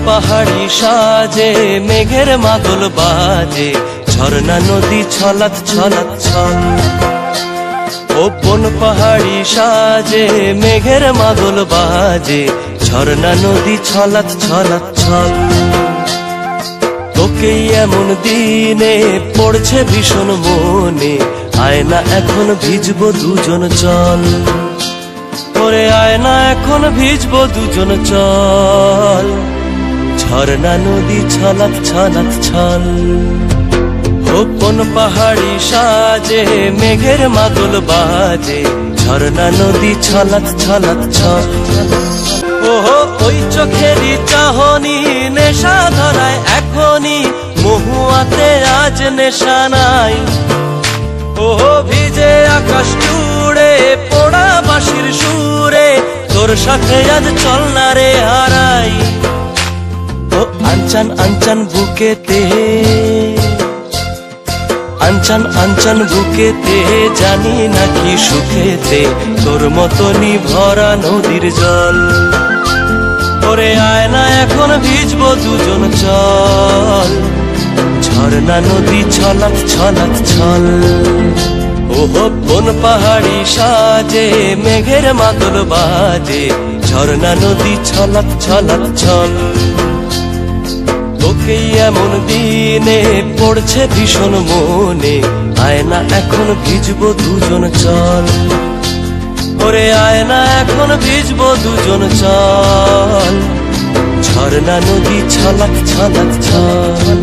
পাহাড়ি সাজে মেঘের মাদল বাজে, ঝর্ণা নদী ছলাৎ ছলাৎ ছল। ও কোন পাহাড়ি সাজে মেঘের মাদল বাজে, ঝর্ণা নদী ছলাৎ ছলাৎ ছল। তোকেই এমন দিনে পড়ছে ভীষণ মনে, আয়না এখন ভিজবো দুজন চল। ওরে আয়না এখন ভিজবো দুজন চল, ঝর্ণা নদী ছলাৎ ছলাৎ ছল। ও কোন পাহাড়ি সাজে মেঘের মাদল বাজে, ঝর্ণা নদী ছলাৎ ছলাৎ ছল। ওহো ওই চোখেরই চাহনি নেশা ধরায় এখনই, মহুয়াতে আজ নেশা নাই। ওহো ভিজে আকাশ জুড়ে পোড়া বাঁশির সুরে, তোর সাথে আজ চল না রে হারাই। ও আনচান আনচান বুকেতে, আনচান আনচান বুকেতে, জানি নাকি সুখেতে তোর মতনই ভরা নদীর জল। ওরে আয়না এখন ভিজবো দুজন চল, ঝর্ণা নদী ছলাৎ ছলাৎ ছল। ওহো কোন পাহাড়ি সাজে মেঘের মাদল বাজে, ঝর্ণা নদী ছলাৎ ছলাৎ ছল। তোকেই এমন দিনে পড়ছে ভীষণ মনে, আয়না এখন ভিজবো দুজন চল। ওরে আয়না এখন ভিজবো দুজন চল, ঝর্ণা নদী ছলাৎ ছলাৎ ছল।